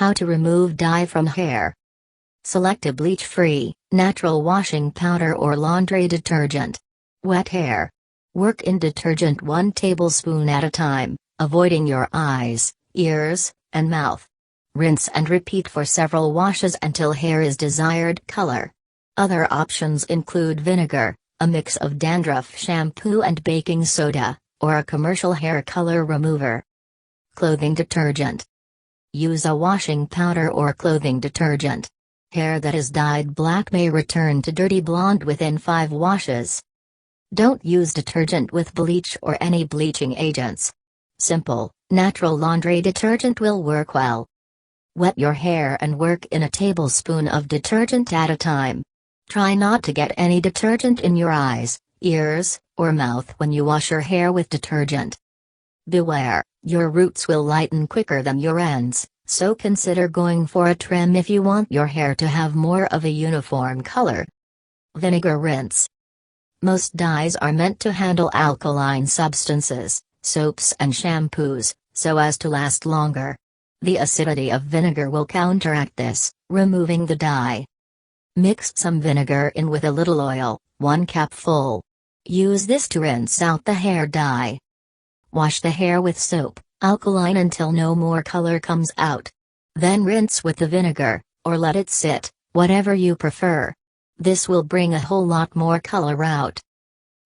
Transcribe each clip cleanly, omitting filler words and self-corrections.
How to remove dye from hair. Select a bleach-free, natural washing powder or laundry detergent. Wet hair. Work in detergent 1 tablespoon at a time, avoiding your eyes, ears, and mouth. Rinse and repeat for several washes until hair is desired color. Other options include vinegar, a mix of dandruff shampoo and baking soda, or a commercial hair color remover. Clothing detergent. Use a washing powder or clothing detergent. Hair that is dyed black may return to dirty blonde within 5 washes. Don't use detergent with bleach or any bleaching agents. Simple, natural laundry detergent will work well. Wet your hair and work in a tablespoon of detergent at a time. Try not to get any detergent in your eyes, ears, or mouth when you wash your hair with detergent. Beware, your roots will lighten quicker than your ends, so consider going for a trim if you want your hair to have more of a uniform color. Vinegar rinse. Most dyes are meant to handle alkaline substances, soaps and shampoos, so as to last longer. The acidity of vinegar will counteract this, removing the dye. Mix some vinegar in with a little oil, 1 cupful. Use this to rinse out the hair dye. Wash the hair with soap, alkaline until no more color comes out. Then rinse with the vinegar, or let it sit, whatever you prefer. This will bring a whole lot more color out.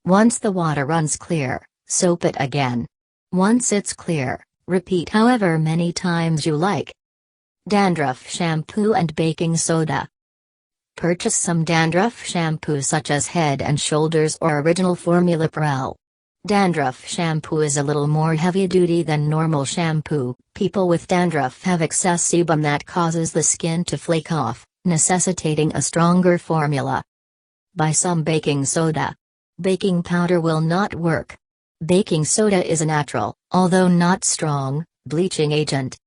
Once the water runs clear, soap it again. Once it's clear, repeat however many times you like. Dandruff shampoo and baking soda. Purchase some dandruff shampoo such as Head and Shoulders or Original Formula Prel. Dandruff shampoo is a little more heavy-duty than normal shampoo. People with dandruff have excess sebum that causes the skin to flake off, necessitating a stronger formula. Buy some baking soda. Baking powder will not work. Baking soda is a natural, although not strong, bleaching agent.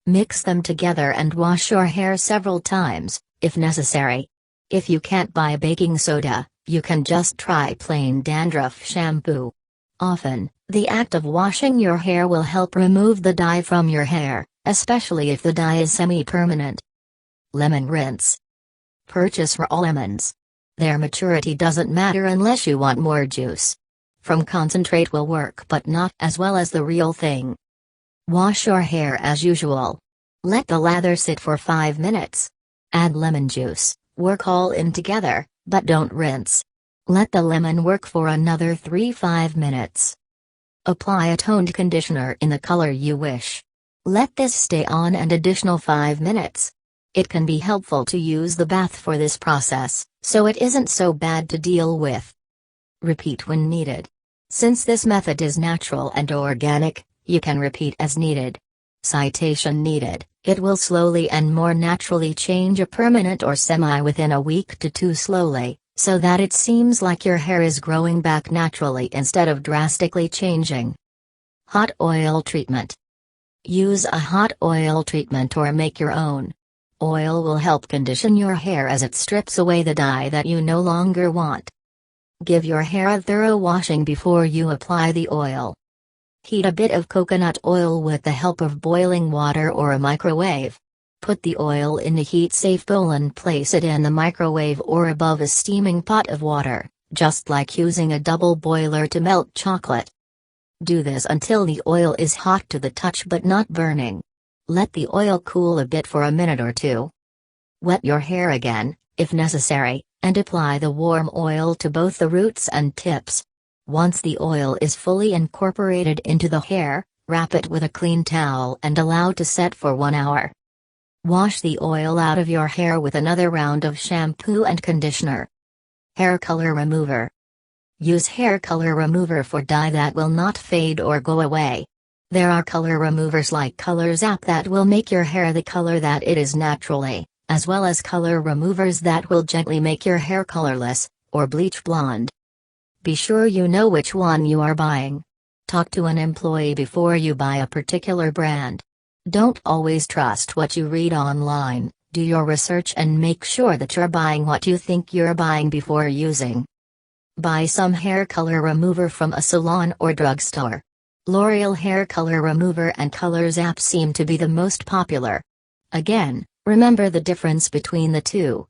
Mix them together and wash your hair several times, if necessary. If you can't buy baking soda, you can just try plain dandruff shampoo. Often, the act of washing your hair will help remove the dye from your hair, especially if the dye is semi-permanent. Lemon rinse. Purchase raw lemons. Their maturity doesn't matter unless you want more juice. From concentrate will work but not as well as the real thing. Wash your hair as usual. Let the lather sit for 5 minutes. Add lemon juice, work all in together, but don't rinse. Let the lemon work for another 3-5 minutes. Apply a toned conditioner in the color you wish. Let this stay on an additional 5 minutes. It can be helpful to use the bath for this process, so it isn't so bad to deal with. Repeat when needed. Since this method is natural and organic, you can repeat as needed. Citation needed. It will slowly and more naturally change a permanent or semi within a week to 2 slowly, so that it seems like your hair is growing back naturally instead of drastically changing. Hot oil treatment. Use a hot oil treatment or make your own. Oil will help condition your hair as it strips away the dye that you no longer want. Give your hair a thorough washing before you apply the oil. Heat a bit of coconut oil with the help of boiling water or a microwave. Put the oil in a heat-safe bowl and place it in the microwave or above a steaming pot of water, just like using a double boiler to melt chocolate. Do this until the oil is hot to the touch but not burning. Let the oil cool a bit for a minute or 2. Wet your hair again, if necessary, and apply the warm oil to both the roots and tips. Once the oil is fully incorporated into the hair, wrap it with a clean towel and allow to set for 1 hour. Wash the oil out of your hair with another round of shampoo and conditioner. Hair color remover. Use hair color remover for dye that will not fade or go away. There are color removers like Colors app that will make your hair the color that it is naturally, as well as color removers that will gently make your hair colorless, or bleach blonde. Be sure you know which one you are buying. Talk to an employee before you buy a particular brand. Don't always trust what you read online. Do your research and make sure that you're buying what you think you're buying before using. Buy some hair color remover from a salon or drugstore. L'Oreal Hair Color Remover and Colors app seem to be the most popular. Again, remember the difference between the two.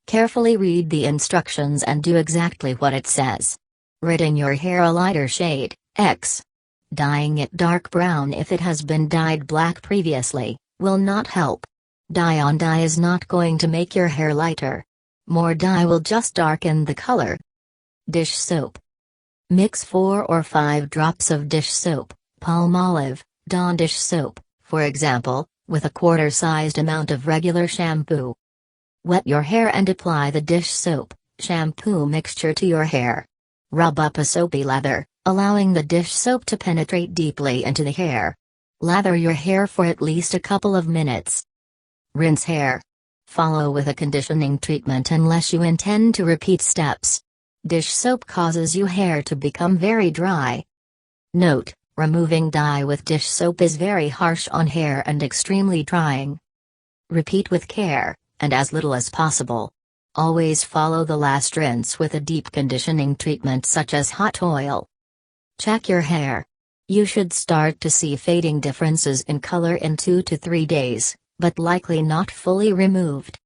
Carefully read the instructions and do exactly what it says. Ridding your hair a lighter shade, X. Dyeing it dark brown if it has been dyed black previously, will not help. Dye on dye is not going to make your hair lighter. More dye will just darken the color. Dish soap. Mix 4 or 5 drops of dish soap, Palmolive, Dawn dish soap, for example, with a quarter-sized amount of regular shampoo. Wet your hair and apply the dish soap, shampoo mixture to your hair. Rub up a soapy lather, allowing the dish soap to penetrate deeply into the hair. Lather your hair for at least a couple of minutes. Rinse hair. Follow with a conditioning treatment unless you intend to repeat steps. Dish soap causes your hair to become very dry. Note: removing dye with dish soap is very harsh on hair and extremely drying. Repeat with care, and as little as possible. Always follow the last rinse with a deep conditioning treatment such as hot oil. Check your hair. You should start to see fading differences in color in 2 to 3 days, but likely not fully removed.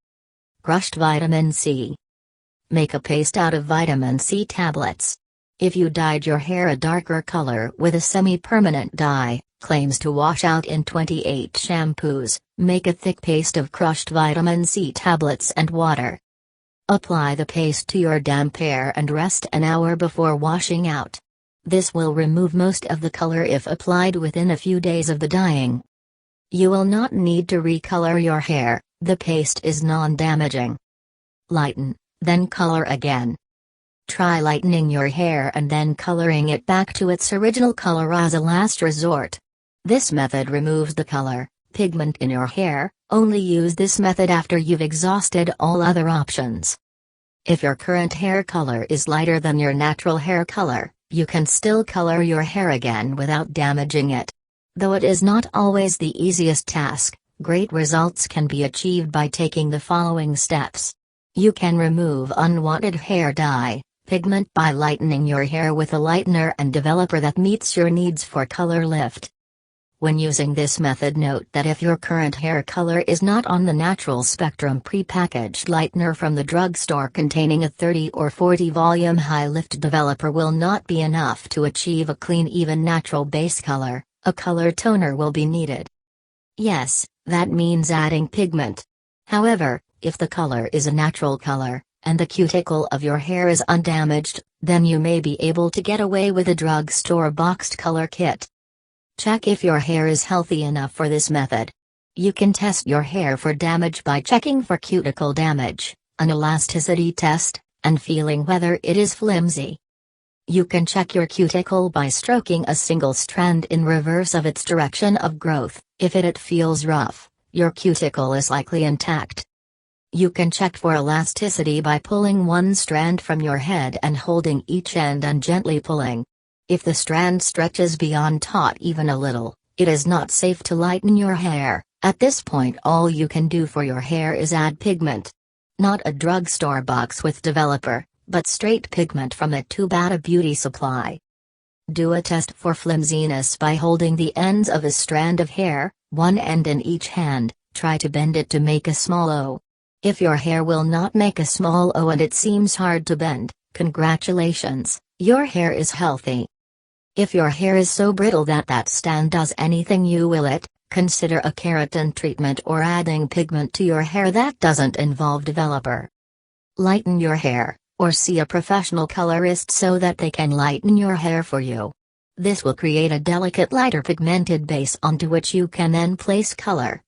Crushed vitamin C. Make a paste out of vitamin C tablets. If you dyed your hair a darker color with a semi-permanent dye, claims to wash out in 28 shampoos, make a thick paste of crushed vitamin C tablets and water. Apply the paste to your damp hair and rest an hour before washing out. This will remove most of the color if applied within a few days of the dyeing. You will not need to recolor your hair, the paste is non-damaging. Lighten, then color again. Try lightening your hair and then coloring it back to its original color as a last resort. This method removes the color, pigment in your hair. Only use this method after you've exhausted all other options. If your current hair color is lighter than your natural hair color, you can still color your hair again without damaging it. Though it is not always the easiest task, great results can be achieved by taking the following steps. You can remove unwanted hair dye, pigment by lightening your hair with a lightener and developer that meets your needs for color lift. When using this method, note that if your current hair color is not on the natural spectrum, prepackaged lightener from the drugstore containing a 30 or 40 volume high lift developer will not be enough to achieve a clean, even natural base color. A color toner will be needed. Yes, that means adding pigment. However, if the color is a natural color, and the cuticle of your hair is undamaged, then you may be able to get away with a drugstore boxed color kit. Check if your hair is healthy enough for this method. You can test your hair for damage by checking for cuticle damage, an elasticity test, and feeling whether it is flimsy. You can check your cuticle by stroking a single strand in reverse of its direction of growth. If it feels rough, your cuticle is likely intact. You can check for elasticity by pulling one strand from your head and holding each end and gently pulling. If the strand stretches beyond taut even a little, it is not safe to lighten your hair. At this point, all you can do for your hair is add pigment. Not a drugstore box with developer, but straight pigment from a tube at a beauty supply. Do a test for flimsiness by holding the ends of a strand of hair, one end in each hand. Try to bend it to make a small O. If your hair will not make a small O and it seems hard to bend, congratulations, your hair is healthy. If your hair is so brittle that that strand does anything you will it, consider a keratin treatment or adding pigment to your hair that doesn't involve developer. Lighten your hair, or see a professional colorist so that they can lighten your hair for you. This will create a delicate lighter pigmented base onto which you can then place color.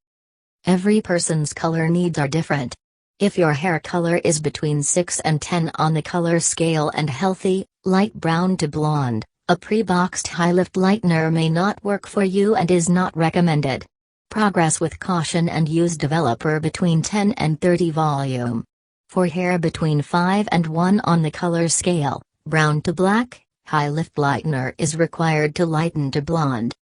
Every person's color needs are different. If your hair color is between 6 and 10 on the color scale and healthy, light brown to blonde, a pre-boxed high-lift lightener may not work for you and is not recommended. Progress with caution and use developer between 10 and 30 volume. For hair between 5 and 1 on the color scale, brown to black, high-lift lightener is required to lighten to blonde.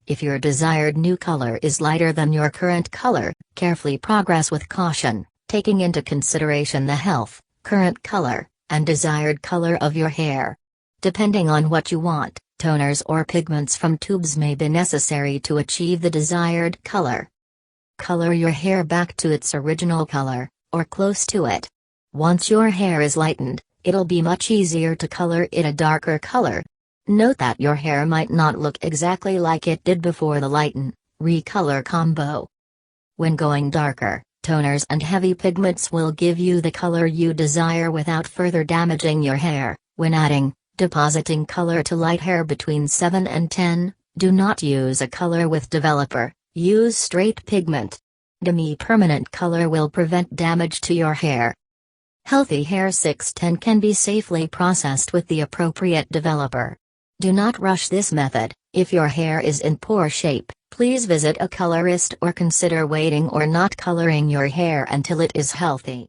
If your desired new color is lighter than your current color, carefully progress with caution, taking into consideration the health, current color, and desired color of your hair. Depending on what you want, toners or pigments from tubes may be necessary to achieve the desired color. Color your hair back to its original color, or close to it. Once your hair is lightened, it'll be much easier to color it a darker color. Note that your hair might not look exactly like it did before the lighten, recolor combo. When going darker, toners and heavy pigments will give you the color you desire without further damaging your hair. When adding, depositing color to light hair between 7 and 10, do not use a color with developer, use straight pigment. Demi-permanent color will prevent damage to your hair. Healthy hair 610 can be safely processed with the appropriate developer. Do not rush this method. If your hair is in poor shape, please visit a colorist or consider waiting or not coloring your hair until it is healthy.